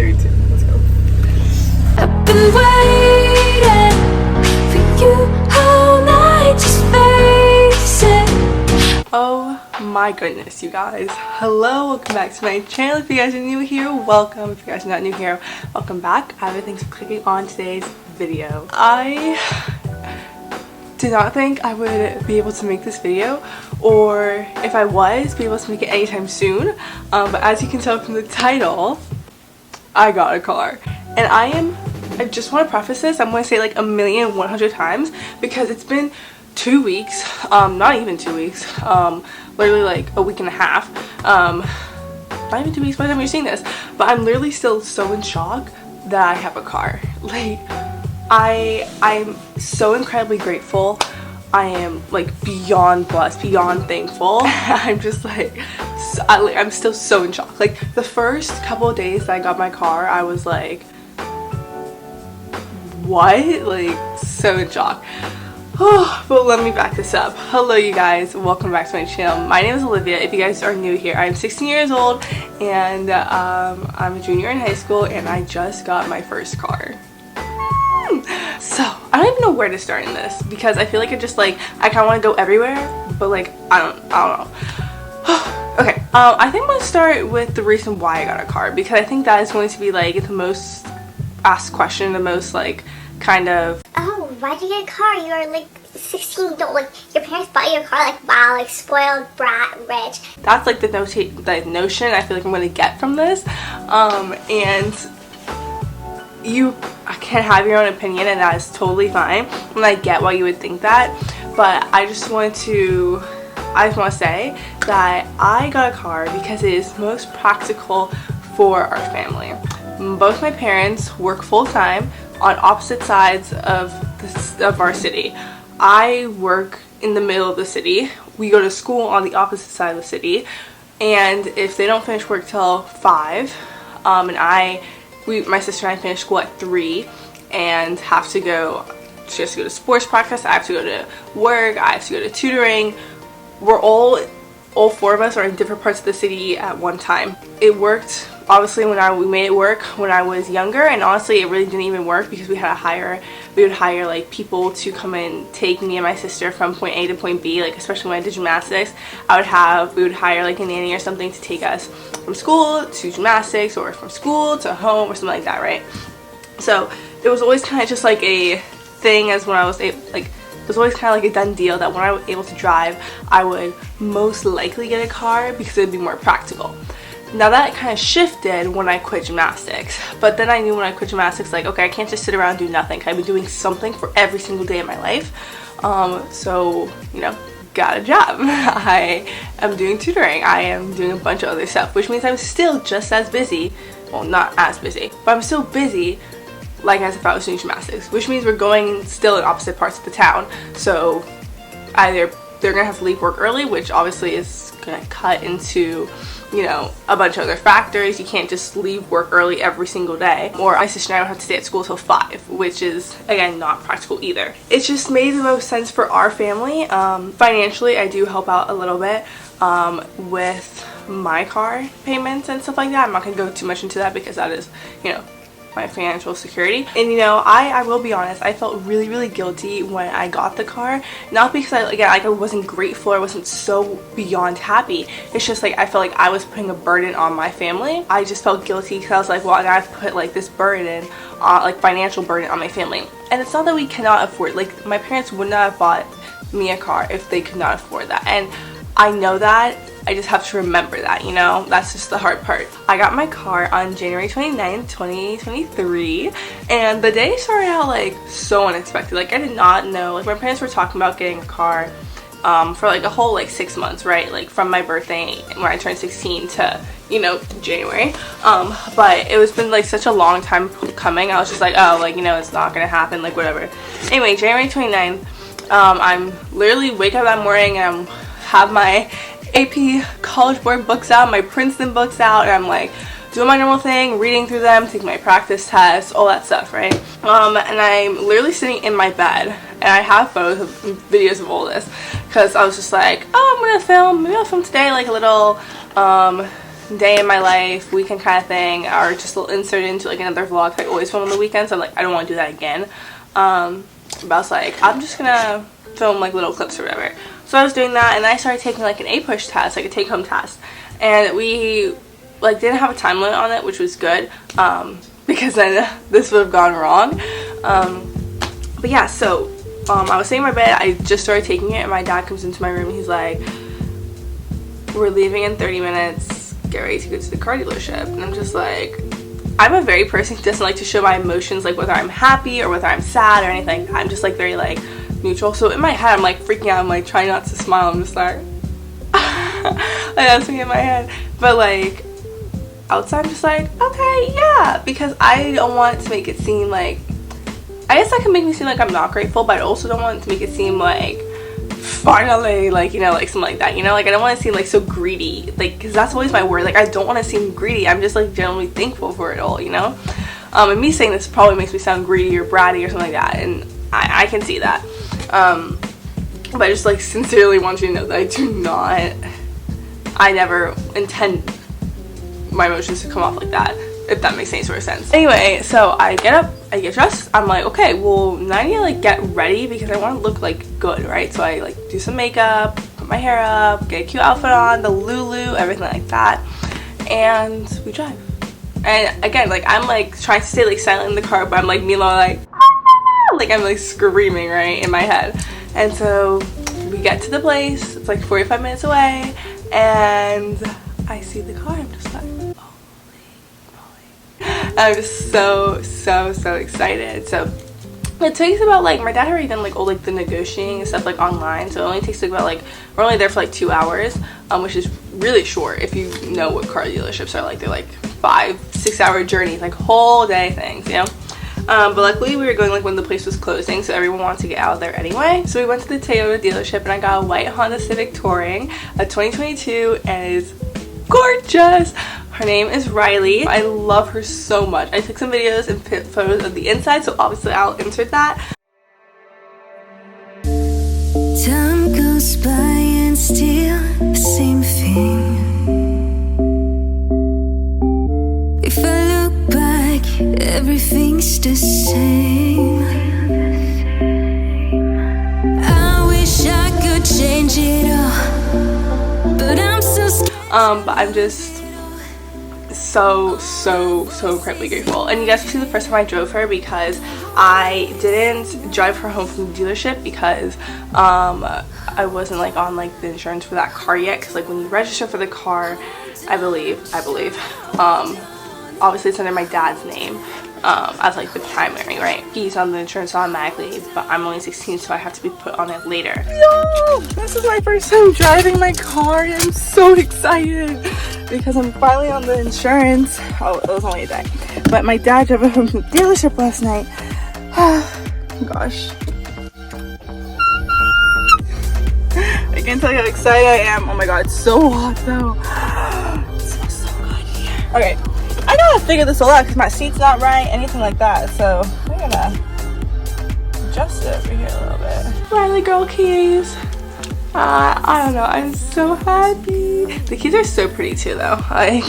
3, 2, let's go. I've been waiting for you all night, just face it. Oh my goodness, you guys. Hello, welcome back to my channel. If you guys are new here, welcome. If you guys are not new here, welcome back. Thanks for clicking on today's video. I did not think I would be able to make this video, or if I was, be able to make it anytime soon. But as you can tell from the title, I got a car. And I just want to preface this, I'm going to say like 1,100,000 times, because it's been 2 weeks, not even 2 weeks, literally like a week and a half, not even 2 weeks by the time you're seeing this, but I'm literally still so in shock that I have a car. Like, I'm so incredibly grateful. I am like beyond blessed, beyond thankful. I'm just like, I'm still so in shock. Like, the first couple of days that I got my car, I was like, what? Like, so in shock. Oh, but let me back this up. Hello you guys, welcome back to my channel. My name is Olivia. If you guys are new here, I'm 16 years old and I'm a junior in high school, and I just got my first car. So I don't even know where to start in this, because I feel like I kind of want to go everywhere, but like I don't know. Okay, I think I'm gonna start with the reason why I got a car, because I think that is going to be like the most asked question, the most like kind of, oh, why'd you get a car? You were like 16, don't, like, your parents bought you a car, like, wow, like, spoiled brat rich. That's like the notion I feel like I'm gonna get from this. And you can have your own opinion, and that is totally fine, and I get why you would think that, but I just want to say that I got a car because it is most practical for our family. Both my parents work full-time on opposite sides of our city. I work in the middle of the city. We go to school on the opposite side of the city, and if they don't finish work till 5, and my sister and I finish school at 3 and she has to go to sports practice, I have to go to work, I have to go to tutoring. We're all 4 of us are in different parts of the city at one time. It worked, obviously, we made it work when I was younger, and honestly it really didn't even work because we would hire like people to come and take me and my sister from point A to point B, like especially when I did gymnastics. We would hire like a nanny or something to take us from school to gymnastics, or from school to home, or something like that, right? So it was always kind of just like a thing, as when I was it was always kind of like a done deal that when I was able to drive, I would most likely get a car because it would be more practical. Now that kind of shifted when I quit gymnastics, but then I knew when I quit gymnastics, like, okay, I can't just sit around and do nothing. I've been doing something for every single day of my life. So, you know, got a job. I am doing tutoring. I am doing a bunch of other stuff, which means I'm still just as busy. Well, not as busy, but I'm still busy like as if I was doing gymnastics, which means we're going still in opposite parts of the town. So either they're gonna have to leave work early, which obviously is gonna cut into, you know, a bunch of other factors. You can't just leave work early every single day, or my sister and I would have to stay at school till 5, which is again not practical either. It just made the most sense for our family. Financially, I do help out a little bit with my car payments and stuff like that. I'm not gonna go too much into that because that is, you know, my financial security. And you know, I will be honest, I felt really guilty when I got the car, not because I wasn't grateful, I wasn't so beyond happy. It's just like I felt like I was putting a burden on my family. I just felt guilty because I was like, well, I gotta put like this burden on, like financial burden on my family. And it's not that we cannot afford, like my parents would not have bought me a car if they could not afford that, and I know that. I just have to remember that, you know? That's just the hard part. I got my car on January 29th, 2023, and the day started out like so unexpected. Like, I did not know, like my parents were talking about getting a car for like a whole like 6 months, right? Like from my birthday when I turned 16 to, you know, January. But it was been like such a long time coming. I was just like, oh, like, you know, it's not gonna happen, like whatever. Anyway, January 29th, I'm literally wake up that morning and have my AP College Board books out, my Princeton books out, and I'm like doing my normal thing, reading through them, taking my practice tests, all that stuff, right? And I'm literally sitting in my bed, and I have photos, videos of all this, because I was just like, oh, I'm gonna film, maybe I'll film today like a little day in my life, weekend kind of thing, or just insert into like another vlog. I always film on the weekends, so I'm like, I don't want to do that again. But I was like, I'm just gonna film like little clips or whatever. So I was doing that, and then I started taking like an APUSH test, like a take-home test, and we like didn't have a time limit on it, which was good, because then this would have gone wrong. But yeah, so I was sitting in my bed, I just started taking it, and my dad comes into my room and he's like, we're leaving in 30 minutes, get ready to go to the car dealership. And I'm just like, I'm a very person who doesn't like to show my emotions, like whether I'm happy or whether I'm sad or anything. I'm just like very like neutral. So in my head I'm like freaking out, I'm like trying not to smile, I'm just like like that's me in my head. But like outside I'm just like, okay, yeah, because I don't want to make it seem like, I guess that can make me seem like I'm not grateful, but I also don't want to make it seem like finally, like, you know, like something like that, you know, like I don't want to seem like so greedy, like, because that's always my word, like I don't want to seem greedy. I'm just like genuinely thankful for it all, you know. And me saying this probably makes me sound greedy or bratty or something like that, and I can see that, but I just like sincerely want you to know that I never intend my emotions to come off like that, if that makes any sort of sense. Anyway, so I get up, I get dressed, I'm like, okay, well now I need to like get ready because I want to look like good, right? So I like do some makeup, put my hair up, get a cute outfit on, the Lulu, everything like that, and we drive. And again, like I'm like trying to stay like silent in the car, but I'm like meanwhile like I'm like screaming right in my head. And so we get to the place, it's like 45 minutes away, and I see the car, I'm just like, I'm just so excited. So it takes about like, my dad had already done like all like the negotiating and stuff like online, so it only takes like about like, we're only there for like 2 hours, which is really short if you know what car dealerships are like. They're like 5-6 hour journeys, like whole day things, you know. But luckily we were going like when the place was closing, so everyone wanted to get out of there anyway. So we went to the Toyota dealership and I got a white Honda Civic Touring, a 2022, and it's gorgeous. Her name is Riley. I love her so much. I took some videos and photos of the inside, so obviously I'll insert that. Time goes by and still the same thing. If I look back, everything's the same. I wish I could change it all, but I'm so scared. But I'm just so incredibly grateful. And you guys see the first time I drove her because I didn't drive her home from the dealership because I wasn't like on like the insurance for that car yet, because like when you register for the car, I believe obviously it's under my dad's name as like the primary, right? He's on the insurance automatically, but I'm only 16, so I have to be put on it later. Yo, this is my first time driving my car and I'm so excited because I'm finally on the insurance. Oh, it was only a day, but my dad drove it home from the dealership last night. Gosh, I can't tell you how excited I am. Oh my god, it's so hot though. It smells so good here. Okay, I gotta figure this all out because my seat's not right, anything like that, so I'm gonna adjust it over here a little bit. Riley girl keys. I don't know, I'm so happy. The keys are so pretty too though, like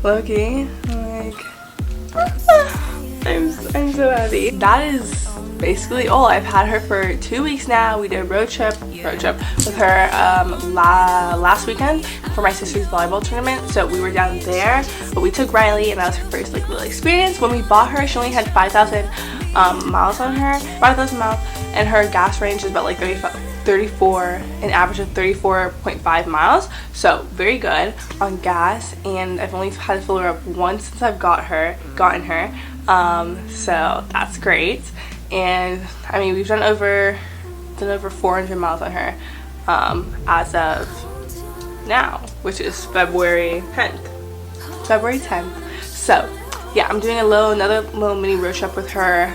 low-key, like I'm so happy. That is basically all. I've had her for 2 weeks now. We did a road trip with her last weekend for my sister's volleyball tournament, so we were down there, but we took Riley and that was her first like little experience. When we bought her, she only had 5,000 miles on her, 5,000 miles, and her gas range is about like 34, an average of 34.5 miles, so very good on gas. And I've only had to fill her up once since I've gotten her, so that's great. And I mean, we've done over 400 miles on her as of now, which is February 10th. So yeah, I'm doing another little mini road trip with her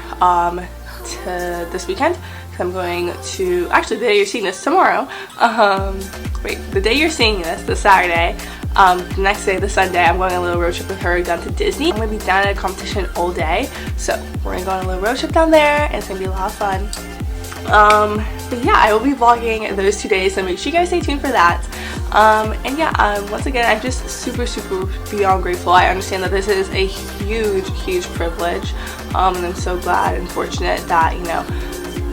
to this weekend. I'm going to, actually the day you're seeing this, tomorrow, the day you're seeing this, the Saturday, the next day, the Sunday, I'm going on a little road trip with her down to Disney. I'm going to be down at a competition all day, so we're going to go on a little road trip down there, and it's going to be a lot of fun. But yeah, I will be vlogging those 2 days, so make sure you guys stay tuned for that. And yeah, once again, I'm just super beyond grateful. I understand that this is a huge privilege, and I'm so glad and fortunate that, you know,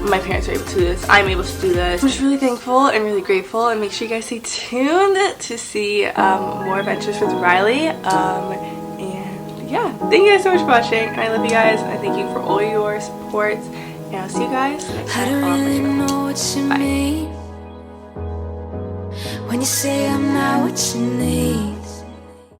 my parents are able to do this. I'm able to do this. I'm just really thankful and really grateful, and make sure you guys stay tuned to see more adventures with Riley. And yeah, thank you guys so much for watching, and I love you guys, and I thank you for all your support, and I'll see you guys next time. I don't really know what you mean when you say I'm not what you need.